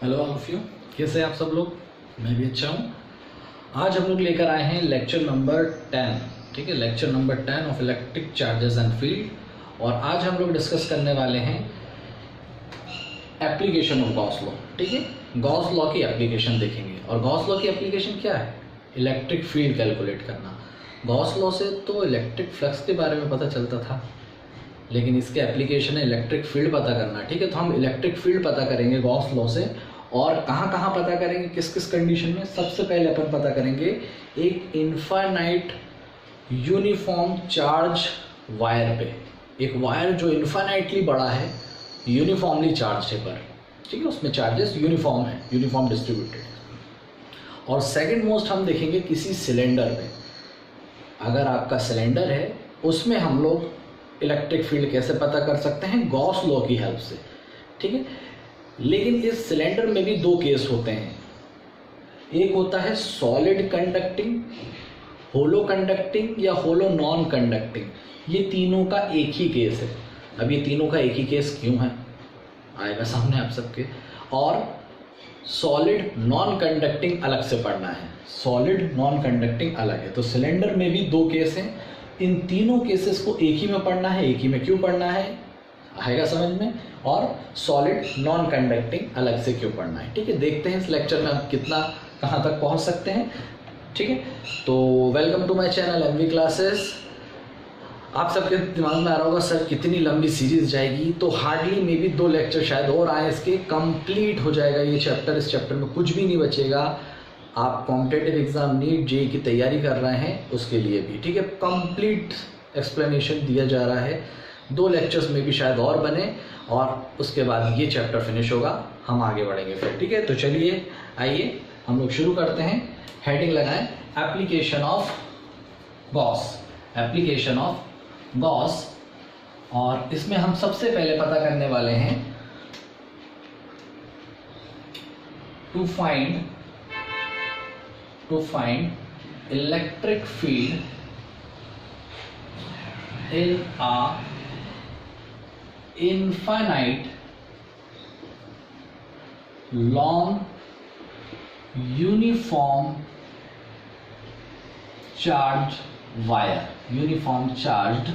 Hello all of you, कैसे हैं आप सब लोग। मैं भी अच्छा हूँ। आज हम लोग लेकर आए हैं लेक्चर नंबर 10। ठीक है, lecture number 10 of electric charges and field. और आज हम लोग डिस्कस करने वाले हैं एप्लीकेशन ऑफ गॉस लॉ। ठीक है, गॉस लॉ की एप्लीकेशन देखेंगे। और गॉस लॉ की एप्लीकेशन क्या है? इलेक्ट्रिक फील्ड कैलकुलेट करना। गॉस लॉ से तो इलेक्ट्रिक फ्लक्स के बारे में पता चलता था, लेकिन इसके एप्लीकेशन है इलेक्ट्रिक फील्ड पता करना। ठीक है, तो हम इलेक्ट्रिक फील्ड पता करेंगे गॉस लॉ से। और कहाँ कहाँ पता करेंगे, किस किस कंडीशन में? सबसे पहले अपन पता करेंगे एक इनफाइनाइट यूनिफॉर्म चार्ज वायर पे। एक वायर जो इनफाइनाइटली बड़ा है, यूनिफॉर्मली चार्ज है पर, ठीक है, उसमें चार्जेस यूनिफॉर्म है, यूनिफॉर्म डिस्ट्रीब्यूटेड। और सेकंड मोस्ट हम देखेंगे किसी सिलेंडर पे। अगर आपका सिलेंडर है, उसमें हम लोग इलेक्ट्रिक फील्ड कैसे पता कर सकते हैं? गॉस लॉ की हेल्प से। ठीक है, लेकिन इस सिलेंडर में भी दो केस होते हैं। एक होता है सॉलिड कंडक्टिंग, होलो कंडक्टिंग या होलो नॉन कंडक्टिंग। ये तीनों का एक ही केस है। अब ये तीनों का एक ही केस क्यों है, आएगा सामने आप सबके। और सॉलिड नॉन कंडक्टिंग अलग से पढ़ना है। सॉलिड नॉन कंडक्टिंग अलग है। तो सिलेंडर में भी दो केस हैं। इन तीनों केसेस को एक ही में पढ़ना है। एक ही में क्यों पढ़ना है, आएगा समझ में। और सॉलिड नॉन कंडक्टिंग अलग से क्यों पढ़ना है। ठीक है, देखते हैं इस लेक्चर में हम कितना कहाँ तक पहुँच सकते हैं। ठीक है, तो welcome to my channel MV classes. आप सबके दिमाग में आ रहा होगा सर कितनी लंबी सीरीज जाएगी, तो हार्डली मे बी 2 लेक्चर शायद और आए, इसके कंप्लीट हो जाएगा ये चैप्टर। इस चैप्टर में कुछ भी नहीं बचेगा। आप कॉम्पिटिटिव एग्जाम नीट जेईई की तैयारी कर रहे हैं, उसके लिए भी ठीक है, कंप्लीट एक्सप्लेनेशन दिया जा रहा है। 2 लेक्चर्स में भी शायद और बने, और उसके बाद ये चैप्टर फिनिश होगा, हम आगे बढ़ेंगे फिर। ठीक है, तो चलिए आइए हम लोग शुरू करते हैं। हेडिंग लगाएं, application of Gauss. Application of Gauss. और इसमें हम सबसे पहले पता करने वाले हैं to find electric field in a infinite long uniform charged wire। Uniform charged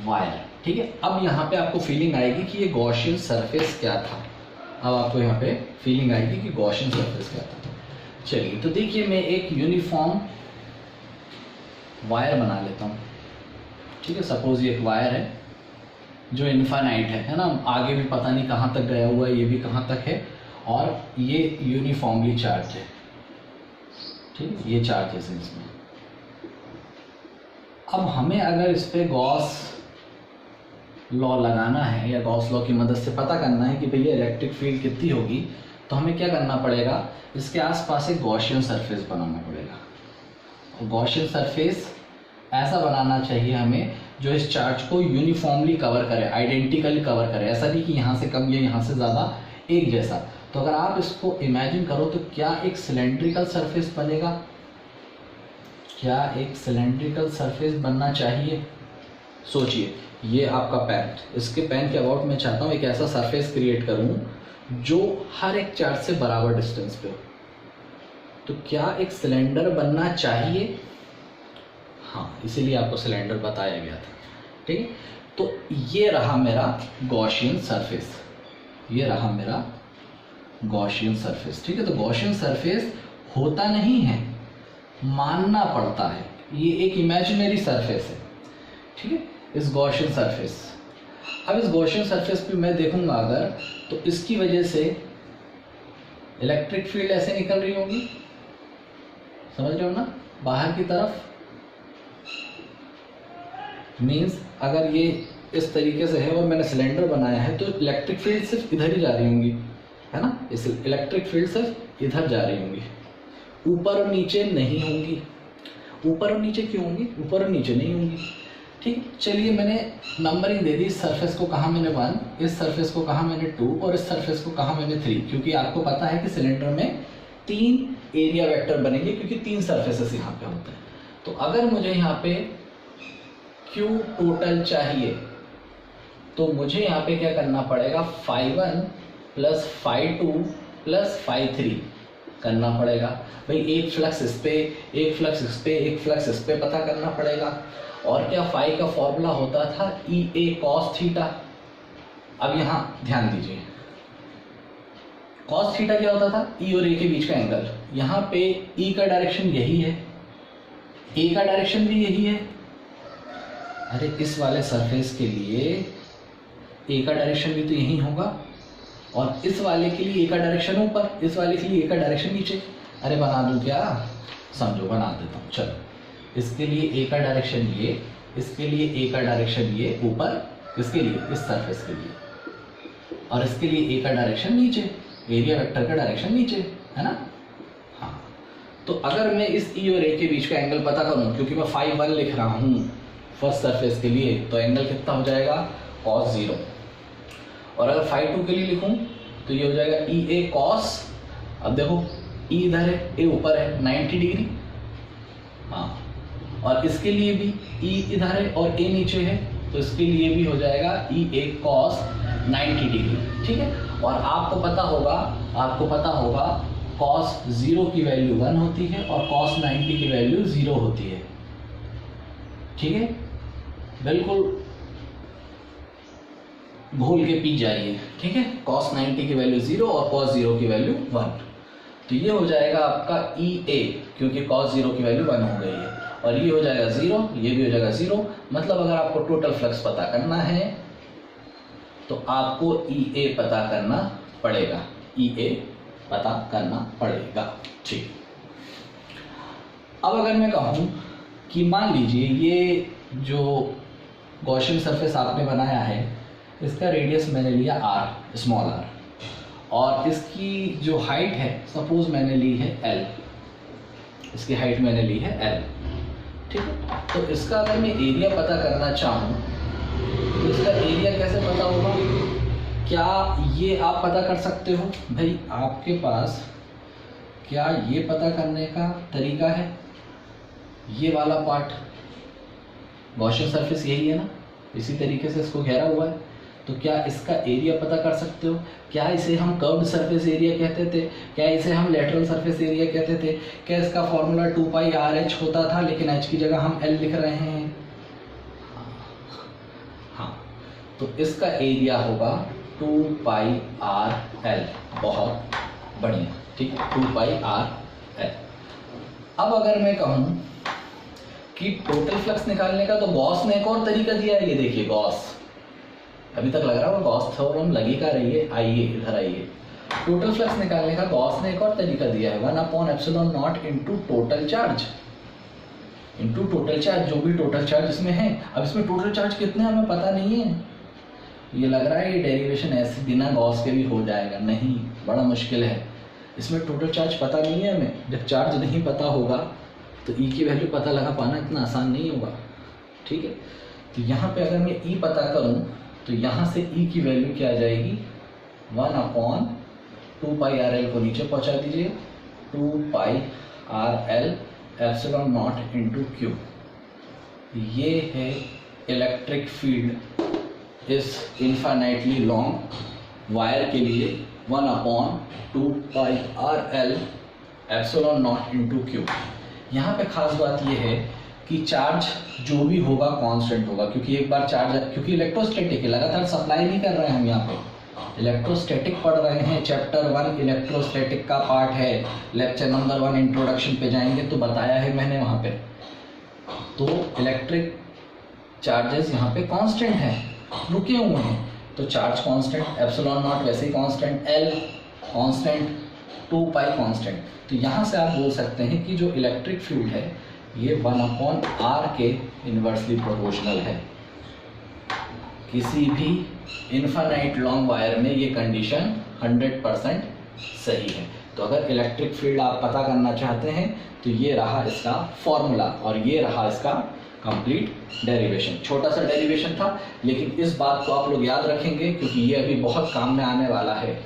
wire. ठीक है, अब यहाँ पे आपको फीलिंग आएगी कि ये गॉसियन सरफेस क्या था। अब आपको यहाँ पे फीलिंग आएगी कि गॉसियन सरफेस क्या था। चलिए, तो देखिए मैं एक यूनिफॉर्म वायर बना लेता हूँ। ठीक है, सपोज ये एक वायर है जो इनफाइनाइट है ना, आगे भी पता नहीं कहाँ तक गया हुआ है, ये भी कहाँ तक है, और ये यूनिफॉर्मली चार्ज है। ठीक है, ये चार्जेस है इसमें। अब हमें अगर इस पे गॉस लॉ लगाना है या गॉस लॉ की मदद से पता करना है कि भैया इलेक्ट्रिक फील्ड कितनी होगी, तो हमें क्या करना पड़ेगा, इसके आसपास एक गॉसियन सरफेस बनाना पड़ेगा। और गॉसियन सरफेस ऐसा बनाना चाहिए हमें जो इस चार्ज को यूनिफॉर्मली कवर करे, आइडेंटिकली कवर करे। ऐसा नहीं कि यहाँ से कम या यहाँ से ज़्यादा, एक जैसा। तो अगर आप इसको इमेजिन करो तो क्या एक सिलेंड्रिकल सरफेस बनेगा? क्या एक सिलेंड्रिकल सरफेस बनना चाहिए? सोचिए, ये आपका पेन, इसके पेन के अबाउट मैं चाहता हूँ एक ऐसा सरफेस क्रिएट करूँ जो हर एक चार्ज से बराबर डिस्टेंस पे हो। तो क्या एक सिलेंडर बनना चाहिए? हाँ, इसीलिए आपको सिलेंडर बताया गया था। ठीक है, तो ये रहा मेरा गॉसियन सरफेस। ये रहा मेरा गॉसियन सरफेस। ठीक है, तो गॉसियन सरफेस होता नहीं है, मानना पड़ता है। ये एक इमेजिनरी सरफेस है। ठीक है, इस गॉसियन सरफेस। अब इस गॉसियन सरफेस पे मैं देखूंगा अगर, तो इसकी वजह से इलेक्ट्रिक फील्ड ऐसे निकल रही होगी, समझ रहे हो ना, बाहर की तरफ। मीन्स अगर ये इस तरीके से है और मैंने सिलेंडर बनाया है, तो इलेक्ट्रिक फील्ड सिर्फ इधर ही जा रही होंगी, है ना। इस इलेक्ट्रिक फील्ड सिर्फ इधर जा रही होंगी, ऊपर और नीचे नहीं होंगी। ऊपर और नीचे क्यों होंगी? ऊपर और नीचे नहीं होंगी। ठीक, चलिए मैंने नंबरिंग दे दी। इस सरफेस को कहा मैंने 1, इस सरफेस को कहा मैंने 2, और इस सरफेस को कहा मैंने 3। क्योंकि आपको पता है कि सिलेंडर में 3 एरिया वेक्टर बनेंगे, क्योंकि 3 सरफेसेस यहाँ पे होते हैं। तो अगर मुझे यहाँ पे Q टोटल चाहिए, तो मुझे यहाँ पे क्या करना पड़ेगा, φ1 + φ2 प्लस फाई 3 करना पड़ेगा। भाई एक फ्लक्स इस पे, एक फ्लक्स इस पे, एक फ्लक्स इस पे पता करना पड़ेगा। और क्या फाई का फॉर्मूला होता था ई ए कॉस थीटा। अब यहाँ ध्यान दीजिए, कॉस थीटा क्या होता था, ई और ए के बीच का एंगल। यहाँ पे ई का डायरेक्शन यही है, ए का डायरेक्शन भी यही है। अरे इस वाले सरफेस के लिए ए का डायरेक्शन भी तो यही होगा, और इस वाले के लिए ए का डायरेक्शन ऊपर, इस वाले के लिए ए का डायरेक्शन नीचे। अरे बना दूं क्या, समझो बना देता हूँ। चलो, इसके लिए ए का डायरेक्शन ये, इसके लिए ए का डायरेक्शन ये ऊपर, इसके लिए इस सरफेस के लिए, और इसके लिए ए का डायरेक्शन नीचे, एरिया वेक्टर का डायरेक्शन नीचे, है ना। हाँ, तो अगर मैं इस ई और ए के बीच का एंगल पता करूँ, क्योंकि मैं फाई 1 लिख रहा हूँ फर्स्ट सरफेस के लिए, तो एंगल कितना हो जाएगा, कॉस 0। और अगर फाई 2 के लिए लिखूँ तो ये हो जाएगा ई ए कॉस, अब देखो ई इधर है, ए ऊपर है, 90 डिग्री। हाँ, और इसके लिए भी ई इधर है और ए नीचे है, तो इसके लिए भी हो जाएगा ई ए कॉस 90 डिग्री। ठीक है, और आपको पता होगा कॉस 0 की वैल्यू 1 होती है और कॉस 90 की वैल्यू 0 होती है। ठीक है, बिल्कुल भूल के पी जाइए। ठीक है, कॉस 90 की वैल्यू 0 और कॉस 0 की वैल्यू 1। तो ये हो जाएगा आपका ई ए, क्योंकि कॉस 0 की वैल्यू 1 हो गई है, और ये हो जाएगा 0, ये भी हो जाएगा 0। मतलब अगर आपको टोटल फ्लक्स पता करना है तो आपको ई ए पता करना पड़ेगा, ई ए पता करना पड़ेगा। ठीक, अब अगर मैं कहूँ कि मान लीजिए ये जो गॉसियन सरफेस आपने बनाया है, इसका रेडियस मैंने लिया r, स्मॉल r, और इसकी जो हाइट है सपोज मैंने ली है l, इसकी हाइट मैंने ली है l। ठीक है, तो इसका अगर मैं एरिया पता करना चाहूँ तो इसका एरिया कैसे पता होगा, क्या ये आप पता कर सकते हो? भाई आपके पास क्या ये पता करने का तरीका है, ये वाला पार्ट गॉसियन सरफेस यही है ना, इसी तरीके से इसको घेरा हुआ है, तो क्या इसका एरिया पता कर सकते हो? क्या इसे हम कर्व्ड सरफेस एरिया कहते थे, क्या इसे हम लेटरल सरफेस एरिया कहते थे? क्या इसका फॉर्मूला 2 पाई आर एच होता था, लेकिन एच की जगह हम एल लिख रहे हैं? हाँ, तो इसका एरिया होगा 2 पाई आर एल। बहुत बढ़िया, ठीक है, 2 पाई आर एल। अब अगर मैं कहूँ कि टोटल फ्लक्स निकालने का, तो गॉस ने एक और तरीका दिया है, ये देखिए गॉस, अभी तक लग रहा है गॉस थ्योरम लगी का रही है, आइए इधर आइए। टोटल फ्लक्स निकालने का गॉस ने एक और तरीका दिया है, 1/ε0 into total charge, into total charge, जो भी टोटल चार्ज इसमें है। अब इसमें टोटल चार्ज कितने हमें पता नहीं है, ये लग रहा है ये डेरिवेशन ऐसे बिना गॉस के भी हो जाएगा, नहीं, बड़ा मुश्किल है। इसमें टोटल चार्ज पता नहीं है हमें, जब चार्ज नहीं पता होगा तो ई की वैल्यू पता लगा पाना इतना आसान नहीं होगा। ठीक है, तो यहाँ पे अगर मैं ई पता करूँ तो यहाँ से ई की वैल्यू क्या आ जाएगी, 1/2 पाई आर एल को नीचे पहुँचा दीजिए, 2 pi R L ε0 into Q. ये है इलेक्ट्रिक फील्ड इस इन्फाइनाइटली लॉन्ग वायर के लिए, 1/2 पाई आर एल ε0 इंटू क्यू। यहाँ पे खास बात ये है कि चार्ज जो भी होगा कांस्टेंट होगा, क्योंकि एक बार चार्ज, क्योंकि इलेक्ट्रोस्टैटिक है, लगातार सप्लाई नहीं कर रहे हैं हम यहाँ पे, इलेक्ट्रोस्टैटिक पढ़ रहे हैं। चैप्टर 1 इलेक्ट्रोस्टैटिक का पार्ट है, लेक्चर नंबर 1 इंट्रोडक्शन पे जाएंगे तो बताया है मैंने वहाँ पे। तो इलेक्ट्रिक चार्जेस यहाँ पे कांस्टेंट हैं, रुके हुए हैं, तो चार्ज कांस्टेंट, ε0 वैसे ही constant, L constant, 2 pi constant. तो यहाँ से आप बोल सकते हैं कि जो इलेक्ट्रिक फील्ड है ये 1/r के इन्वर्सली प्रोपोर्शनल है। किसी भी इन्फाइनाइट लॉन्ग वायर में ये कंडीशन 100% सही है। तो अगर इलेक्ट्रिक फील्ड आप पता करना चाहते हैं तो ये रहा इसका फॉर्मूला और ये रहा इसका कंप्लीट डेरिवेशन। छोटा सा डेरिवेशन था, लेकिन इस बात को आप लोग याद रखेंगे क्योंकि ये अभी बहुत काम में आने वाला है।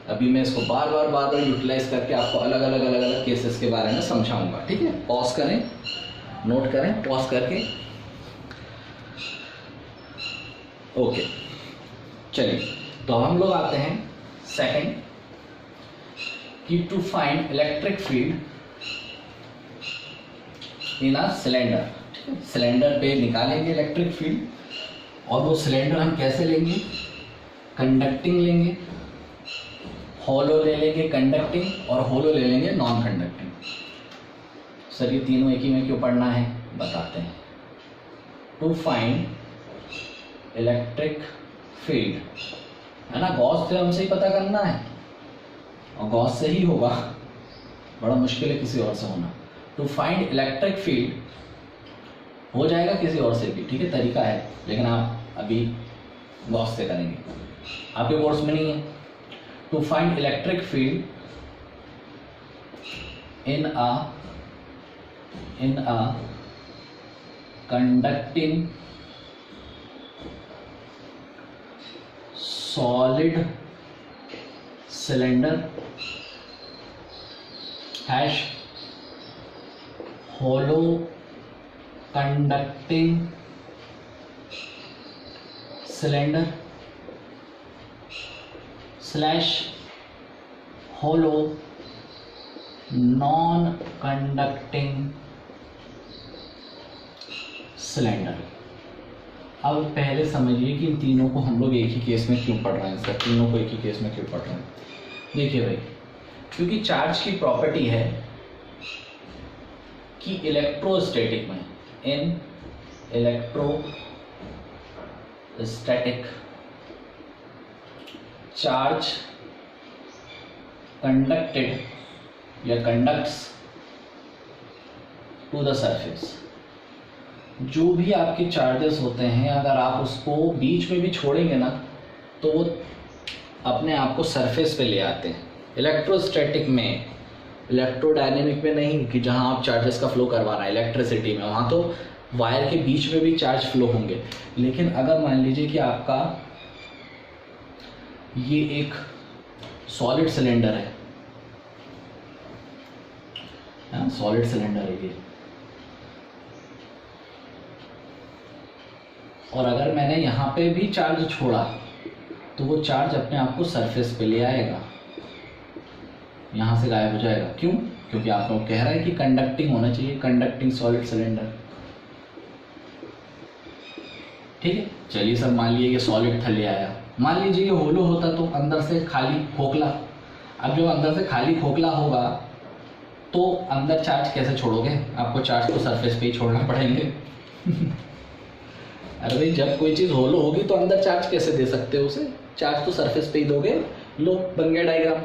अभी मैं इसको बार बार यूटिलाइज करके आपको अलग अलग केसेस के बारे में समझाऊंगा। ठीक है, पॉज करें, नोट करें, पॉज करके। ओके, चलिए तो अब हम लोग आते हैं सेकंड कि to find electric field in a cylinder, ठीक है, सिलेंडर पे निकालेंगे इलेक्ट्रिक फील्ड, और वो सिलेंडर हम कैसे लेंगे, कंडक्टिंग लेंगे, होलो ले लेंगे कंडक्टिंग, और होलो ले लेंगे नॉन कंडक्टिंग। सर ये तीनों एक ही में क्यों पढ़ना है, बताते हैं। टू फाइंड इलेक्ट्रिक फील्ड, है ना, गॉस थ्योरम से ही पता करना है, और गॉस से ही होगा, बड़ा मुश्किल है किसी और से होना। टू फाइंड इलेक्ट्रिक फील्ड हो जाएगा किसी और से भी, ठीक है, तरीका है, लेकिन आप अभी गॉस से करेंगे, आपके कोर्स में नहीं है। To find electric field in a conducting solid cylinder hash hollow conducting cylinder slash hollow non conducting cylinder। अब पहले समझिए कि इन तीनों को हम लोग एक ही केस में क्यों पढ़ रहे हैं, सर तीनों को एक ही केस में क्यों पढ़ रहे हैं। देखिए भाई, क्योंकि चार्ज की प्रॉपर्टी है कि इलेक्ट्रोस्टैटिक में, इन इलेक्ट्रोस्टैटिक चार्ज कंडक्टेड या कंडक्ट्स टू द सरफेस। जो भी आपके चार्जेस होते हैं, अगर आप उसको बीच में भी छोड़ेंगे ना, तो वो अपने आप को सरफेस पे ले आते हैं। इलेक्ट्रोस्टैटिक में, इलेक्ट्रोडायनेमिक में नहीं कि जहां आप चार्जेस का फ्लो करवाना है, इलेक्ट्रिसिटी में वहां तो वायर के बीच में भी चार्ज फ्लो होंगे। लेकिन अगर मान लीजिए कि आपका ये एक सॉलिड सिलेंडर है, सॉलिड सिलेंडर है ये, और अगर मैंने यहाँ पे भी चार्ज छोड़ा तो वो चार्ज अपने आप को सरफेस पे ले आएगा, यहाँ से गायब हो जाएगा। क्यों? क्योंकि आप लोग कह रहे हैं कि कंडक्टिंग होना चाहिए, कंडक्टिंग सॉलिड सिलेंडर, ठीक है। चलिए सर, मान लीजिए ये सॉलिड था ले आया, मान लीजिए ये होलो होता तो अंदर से खाली खोखला। अब जब अंदर से खाली खोखला होगा तो अंदर चार्ज कैसे छोड़ोगे, आपको चार्ज को सरफेस पे ही छोड़ना पड़ेंगे। अरे भाई, जब कोई चीज़ होलो होगी तो अंदर चार्ज कैसे दे सकते हो उसे, चार्ज तो सरफेस पे ही दोगे। लो, बन गया डायग्राम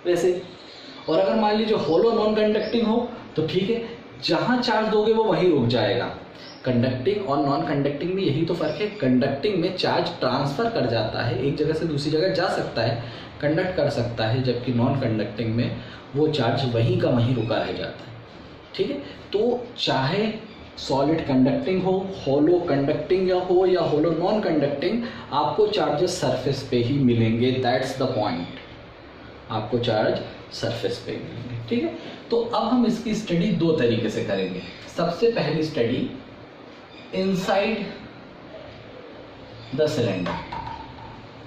वैसे। और अगर मान लीजिए होलो नॉन कंडक्टिंग हो तो ठीक है, जहाँ चार्ज दोगे वो वहीं रुक जाएगा। कंडक्टिंग और नॉन कंडक्टिंग में यही तो फ़र्क है। कंडक्टिंग में चार्ज ट्रांसफ़र कर जाता है, एक जगह से दूसरी जगह जा सकता है, कंडक्ट कर सकता है, जबकि नॉन कंडक्टिंग में वो चार्ज वहीं का वहीं रुका रह जाता है, ठीक है। तो चाहे सॉलिड कंडक्टिंग हो, होलो कंडक्टिंग हो या होलो नॉन कंडक्टिंग, आपको चार्जेस सरफेस पे ही मिलेंगे। दैट्स द पॉइंट, आपको चार्ज सरफेस पे ही मिलेंगे, ठीक है। तो अब हम इसकी स्टडी दो तरीके से करेंगे। सबसे पहली study inside the cylinder,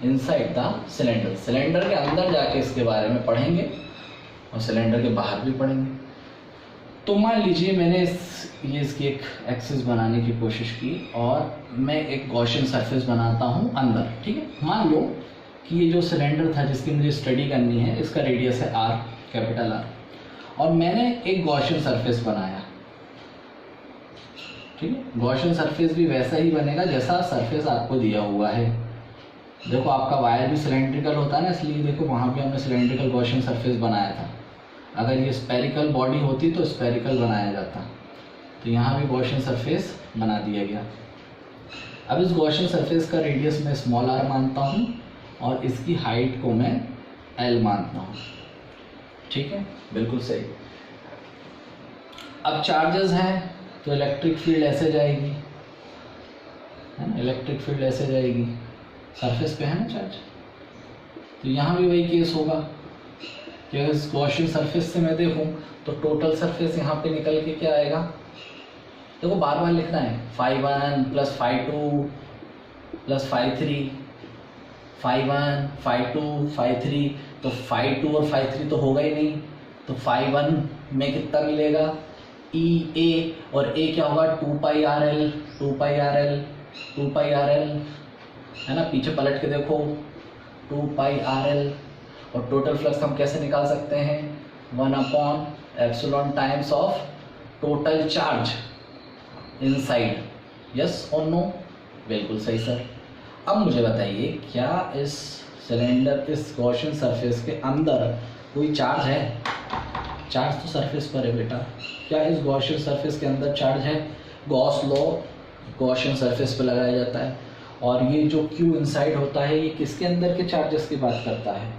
inside the cylinder, cylinder के अंदर जाके इसके बारे में पढ़ेंगे और सिलेंडर के बाहर भी पढ़ेंगे। तो मान लीजिए मैंने ये इसकी एक एक्सिस बनाने की कोशिश की और मैं एक गॉसियन सरफेस बनाता हूँ अंदर, ठीक है। मान लो कि ये जो सिलेंडर था जिसकी मुझे स्टडी करनी है, इसका रेडियस है R, कैपिटल R, और मैंने एक गॉसियन सरफेस बनाया, ठीक है। गॉसियन सरफेस भी वैसा ही बनेगा जैसा सरफेस आपको दिया हुआ है। देखो, आपका वायर भी सिलेंड्रिकल होता है ना, इसलिए देखो वहाँ पे हमने सिलेंड्रिकल गॉसियन सरफेस बनाया था। अगर ये स्पेरिकल बॉडी होती तो स्पेरिकल बनाया जाता, तो यहाँ भी गॉसियन सरफेस बना दिया गया। अब इस गॉसियन सरफेस का रेडियस मैं स्मॉल r मानता हूँ और इसकी हाइट को मैं l मानता हूँ, ठीक है, बिल्कुल सही। अब चार्जेस हैं तो इलेक्ट्रिक फील्ड ऐसे जाएगी, है ना, इलेक्ट्रिक फील्ड ऐसे जाएगी, सरफेस पे है ना चार्ज। तो यहाँ भी वही केस होगा कि अगर इस गॉसियन सरफेस से मैं देखूँ तो टोटल सरफेस यहाँ पे निकल के क्या आएगा, देखो बार बार लिखना है, φ1 + φ2 + φ3 φ1 φ2 φ3, तो φ2 और φ3 तो होगा ही नहीं, तो φ1 में कितना मिलेगा ई ए, और ए क्या होगा 2 pi R L, 2 pi R L, 2 pi R L, है ना, पीछे पलट के देखो 2 पाई आर एल। और टोटल फ्लक्स हम कैसे निकाल सकते हैं 1/ε times of total charge inside, yes और नो, बिल्कुल सही सर। अब मुझे बताइए क्या इस सिलेंडर, इस गॉसियन सरफेस के अंदर कोई चार्ज है? चार्ज तो सरफेस पर है बेटा, क्या इस गॉसियन सरफेस के अंदर चार्ज है? गॉस लॉ गॉसियन सरफेस पर लगाया जाता है, और ये जो क्यू इनसाइड होता है ये किसके अंदर के चार्जेस की बात करता है?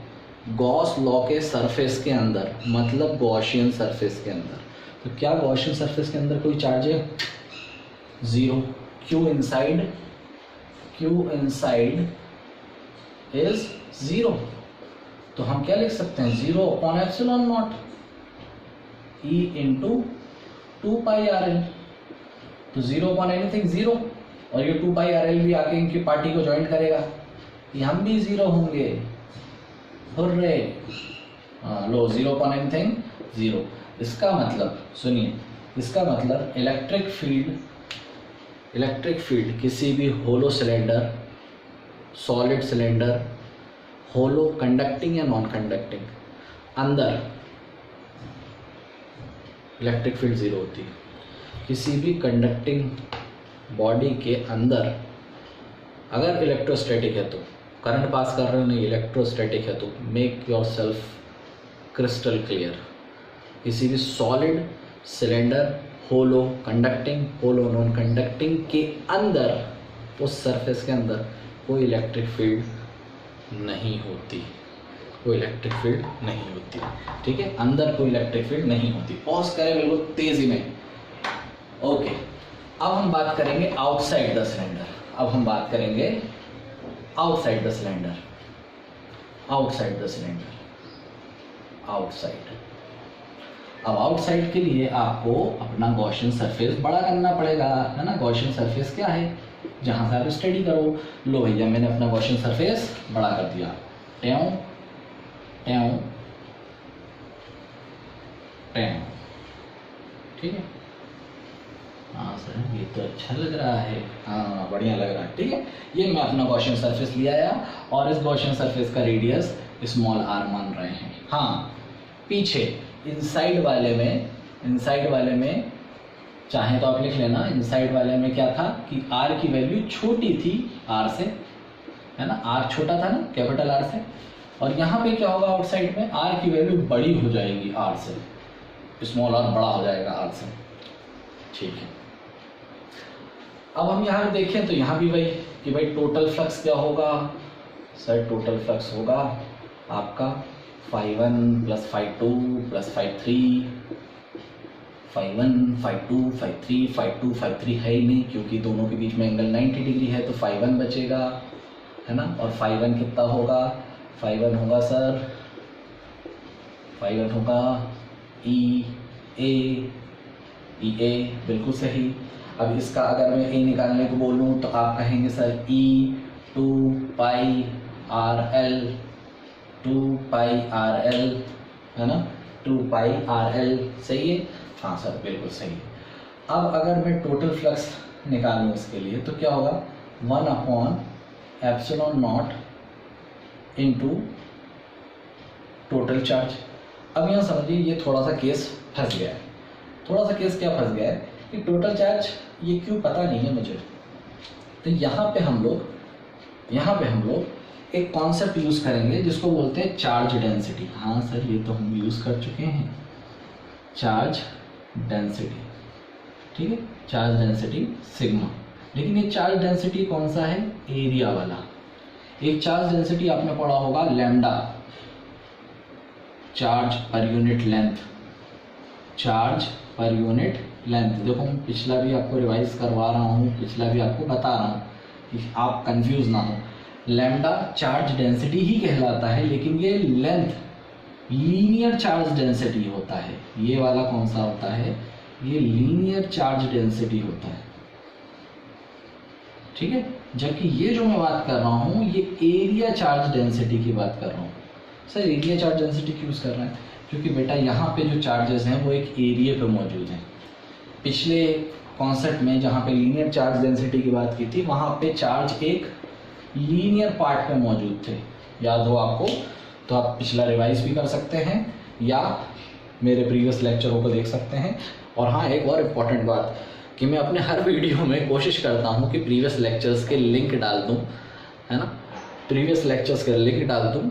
गॉस लॉ के सरफेस के अंदर, मतलब गॉसियन सरफेस के अंदर। तो क्या गॉसियन सरफेस के अंदर कोई चार्ज है? Zero. Q inside is zero. तो हम क्या लिख सकते हैं 0/ε0 E into 2 pi R L. तो 0/एनीथिंग ज़ीरो, और ये 2 पाई आर एल भी आके इनकी पार्टी को ज्वाइन करेगा, ये हम भी ज़ीरो होंगे। हुर्रे, लो 0/एनीथिंग ज़ीरो। इसका मतलब सुनिए, इसका मतलब इलेक्ट्रिक फील्ड किसी भी होलो सिलेंडर, सॉलिड सिलेंडर, होलो कंडक्टिंग या नॉन कंडक्टिंग, अंदर इलेक्ट्रिक फील्ड ज़ीरो होती है। किसी भी कंडक्टिंग बॉडी के अंदर अगर इलेक्ट्रोस्टैटिक है, तो करंट पास कर रहे हो, नहीं इलेक्ट्रोस्टैटिक है, तो make your self crystal clear. किसी भी सॉलिड सिलेंडर, होलो कंडक्टिंग, होलो नॉन कंडक्टिंग के अंदर, उस सरफेस के अंदर कोई इलेक्ट्रिक फील्ड नहीं होती, कोई इलेक्ट्रिक फील्ड नहीं होती, ठीक है, अंदर कोई इलेक्ट्रिक फील्ड नहीं होती। पॉज करें बिल्कुल तेजी में। ओके, अब हम बात करेंगे आउटसाइड द सिलेंडर। अब हम बात करेंगे outside the cylinder, outside the cylinder, outside. अब आउटसाइड के लिए आपको अपना गॉसियन सरफेस बड़ा करना पड़ेगा, है ना। गॉसियन सरफेस क्या है, जहाँ से आप स्टडी करो। लो भैया, मैंने अपना गॉसियन सरफेस बड़ा कर दिया, ट्यों ट्यों ट्यों, ठीक है। हाँ सर, ये तो अच्छा लग रहा है, हाँ बढ़िया लग रहा है, ठीक है। ये मैं अपना गॉसियन सरफेस लिया आया, और इस गॉसियन सरफेस का रेडियस स्मॉल r मान रहे हैं। हाँ, पीछे इनसाइड वाले में चाहे तो आप लिख लेना, इनसाइड वाले में क्या था कि r की वैल्यू छोटी थी r से, है ना, r छोटा था ना कैपिटल R से। और यहाँ पे क्या होगा आउटसाइड में, r की वैल्यू बड़ी हो जाएगी r से, स्मॉल r बड़ा हो जाएगा r से, ठीक है। अब हम यहाँ पे देखें तो यहाँ भी वही कि भाई टोटल फ्लक्स क्या होगा सर, टोटल फ्लक्स होगा आपका φ1 + φ2 + φ3, φ1 φ2 φ3, φ2 φ3 है ही नहीं क्योंकि दोनों के बीच में एंगल 90 डिग्री है, तो φ1 बचेगा, है ना। और φ1 कितना होगा, φ1 होगा सर, φ1 होगा ई ए, बिल्कुल सही। अब इसका अगर मैं ए निकालने को बोलूँ तो आप कहेंगे सर ई 2 pi R L, 2 pi R L, है ना, 2 पाई आर एल, सही है, हाँ सर बिल्कुल सही है। अब अगर मैं टोटल फ्लक्स निकालूँ इसके लिए तो क्या होगा 1/ε0 इंटू टोटल चार्ज। अब यहाँ समझिए ये थोड़ा सा केस फंस गया है, थोड़ा सा केस क्या फंस गया है कि टोटल चार्ज ये क्यों पता नहीं है मुझे। तो यहाँ पे हम लोग एक कॉन्सेप्ट यूज़ करेंगे जिसको बोलते हैं चार्ज डेंसिटी। हाँ सर, ये तो हम यूज़ कर चुके हैं, चार्ज डेंसिटी, ठीक है, चार्ज डेंसिटी सिग्मा। लेकिन ये चार्ज डेंसिटी कौन सा है, एरिया वाला। एक चार्ज डेंसिटी आपने पढ़ा होगा lambda, charge per unit length, charge per unit length. देखो मैं पिछला भी आपको रिवाइज करवा रहा हूँ, पिछला भी आपको बता रहा हूँ कि आप कंफ्यूज ना हो। लैम्डा चार्ज डेंसिटी ही कहलाता है, लेकिन ये लेंथ लीनियर चार्ज डेंसिटी होता है। ये वाला कौन सा होता है, ये लीनियर चार्ज डेंसिटी होता है, ठीक है। जबकि ये जो मैं बात कर रहा हूँ ये एरिया चार्ज डेंसिटी की बात कर रहा हूँ। सर एरिया चार्ज डेंसिटी क्यों यूज़ कर रहे हैं? क्योंकि बेटा यहाँ पे जो चार्जेस हैं वो एक एरिया पे मौजूद हैं। पिछले कॉन्सेप्ट में जहाँ पे लीनियर चार्ज डेंसिटी की बात की थी वहाँ पे चार्ज एक लीनियर पार्ट पे मौजूद थे, याद हो आपको? तो आप पिछला रिवाइज भी कर सकते हैं या मेरे प्रीवियस लेक्चरों को देख सकते हैं। और हाँ, एक और इम्पॉर्टेंट बात कि मैं अपने हर वीडियो में कोशिश करता हूँ कि प्रीवियस लेक्चर्स के लिंक डाल दूँ, है ना, प्रीवियस लेक्चर्स के लिंक डाल दूँ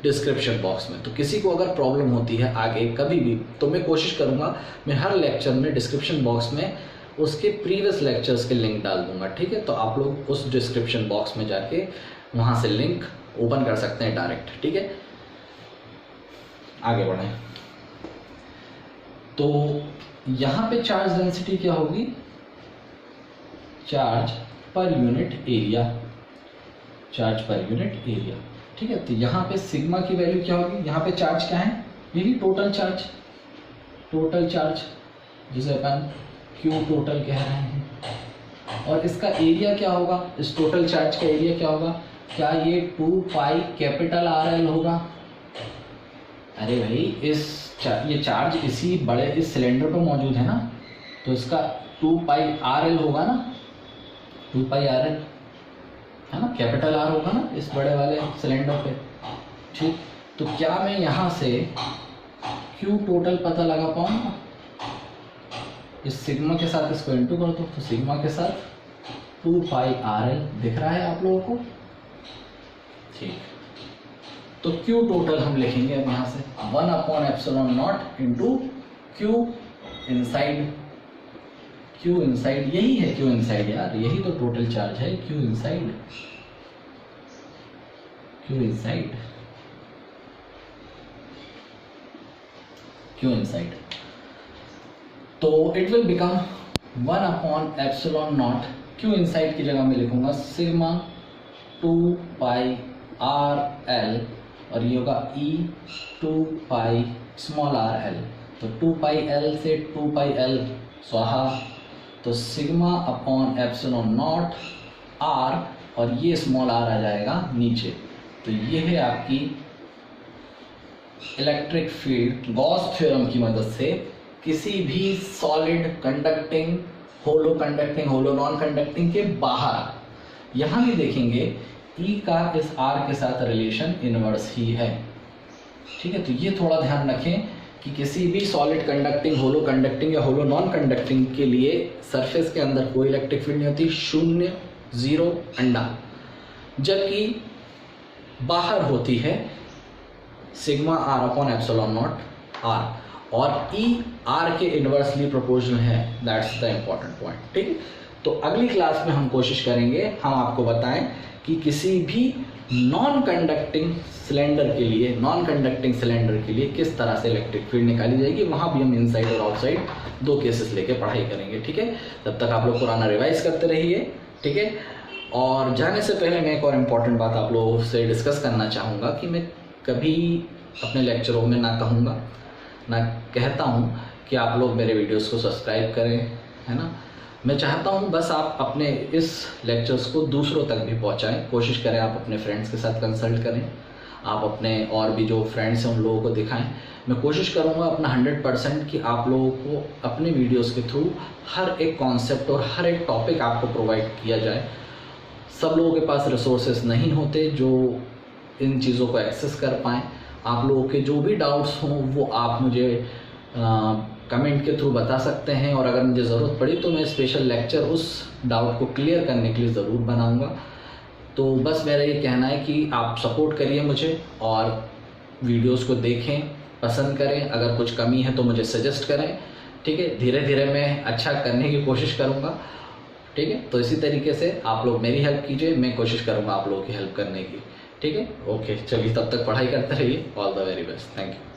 डिस्क्रिप्शन बॉक्स में। तो किसी को अगर प्रॉब्लम होती है आगे कभी भी, तो मैं कोशिश करूँगा मैं हर लेक्चर में डिस्क्रिप्शन बॉक्स में उसके प्रीवियस लेक्चर्स के लिंक डाल दूँगा, ठीक है। तो आप लोग उस डिस्क्रिप्शन बॉक्स में जाके वहाँ से लिंक ओपन कर सकते हैं डायरेक्ट, ठीक है। आगे बढ़ें तो यहाँ पे चार्ज डेंसिटी क्या होगी? Charge per unit area, charge per unit area, ठीक है। तो यहाँ पे सिग्मा की वैल्यू क्या होगी? यहाँ पे चार्ज क्या है? यही टोटल चार्ज, टोटल चार्ज जिसे अपन क्यू टोटल कह रहे हैं। और इसका एरिया क्या होगा? इस टोटल चार्ज का एरिया क्या होगा? क्या ये 2 पाई कैपिटल RL होगा? अरे भाई ये चार्ज इसी बड़े इस सिलेंडर पर मौजूद है ना, तो इसका 2 पाई RL होगा ना, 2 पाई RL है ना, कैपिटल R होगा ना इस बड़े वाले सिलेंडर पे, ठीक। तो क्या मैं यहाँ से Q टोटल पता लगा पाऊंगा? इस सिग्मा के साथ इसको इंटू कर दो, तो सिग्मा के साथ 2 पाई RL दिख रहा है आप लोगों को, ठीक। तो Q टोटल हम लिखेंगे अब यहाँ से 1/ε0 into Q inside. Q inside यही है, Q इनसाइड यार, यही तो टोटल चार्ज है, Q inside, Q inside, Q inside. तो it will become 1/ε0, Q inside की जगह में लिखूंगा सिग्मा 2 पाई RL और ये होगा E 2 पाई स्मॉल RL। तो 2 पाई L से 2 पाई L स्वाहा, तो सिग्मा अपॉन ε0 R और ये स्मॉल r आ जाएगा नीचे। तो ये है आपकी इलेक्ट्रिक फील्ड गॉस थ्योरम की मदद से किसी भी सॉलिड कंडक्टिंग, होलो नॉन कंडक्टिंग के बाहर। यहाँ भी देखेंगे E का इस R के साथ रिलेशन इनवर्स ही है, ठीक है। तो ये थोड़ा ध्यान रखें कि किसी भी सॉलिड कंडक्टिंग, होलो कंडक्टिंग या होलो नॉन कंडक्टिंग के लिए सरफेस के अंदर कोई इलेक्ट्रिक फील्ड नहीं होती, 0 0 अंडा, जबकि बाहर होती है सिग्मा R अपॉन ε0 R और E R के इन्वर्सली प्रोपोर्शनल है। दैट्स द इम्पॉर्टेंट पॉइंट, ठीक है। तो अगली क्लास में हम कोशिश करेंगे हम आपको बताएं कि किसी भी नॉन कंडक्टिंग सिलेंडर के लिए किस तरह से इलेक्ट्रिक फील्ड निकाली जाएगी। वहाँ भी हम इनसाइड और आउटसाइड 2 केसेस लेके पढ़ाई करेंगे, ठीक है। तब तक आप लोग पुराना रिवाइज करते रहिए, ठीक है। और जाने से पहले मैं एक और इम्पॉर्टेंट बात आप लोगों से डिस्कस करना चाहूँगा कि मैं कभी अपने लेक्चरों में ना कहूँगा ना कहता हूँ कि आप लोग मेरे वीडियोस को सब्सक्राइब करें, है ना। मैं चाहता हूँ बस आप अपने इस लेक्चर्स को दूसरों तक भी पहुँचाएं। कोशिश करें आप अपने फ्रेंड्स के साथ कंसल्ट करें, आप अपने और भी जो फ्रेंड्स हैं उन लोगों को दिखाएं। मैं कोशिश करूँगा अपना 100% कि आप लोगों को अपने वीडियोस के थ्रू हर एक कॉन्सेप्ट और हर एक टॉपिक आपको प्रोवाइड किया जाए। सब लोगों के पास रिसोर्सेज नहीं होते जो इन चीज़ों को एक्सेस कर पाएँ। आप लोगों के जो भी डाउट्स हों वो आप मुझे कमेंट के थ्रू बता सकते हैं, और अगर मुझे ज़रूरत पड़ी तो मैं स्पेशल लेक्चर उस डाउट को क्लियर करने के लिए ज़रूर बनाऊंगा। तो बस मेरा ये कहना है कि आप सपोर्ट करिए मुझे और वीडियोस को देखें, पसंद करें। अगर कुछ कमी है तो मुझे सजेस्ट करें, ठीक है। धीरे धीरे मैं अच्छा करने की कोशिश करूँगा, ठीक है। तो इसी तरीके से आप लोग मेरी हेल्प कीजिए, मैं कोशिश करूँगा आप लोगों की हेल्प करने की, ठीक है। ओके, चलिए तब तक पढ़ाई करते रहिए। All the very best, thank you.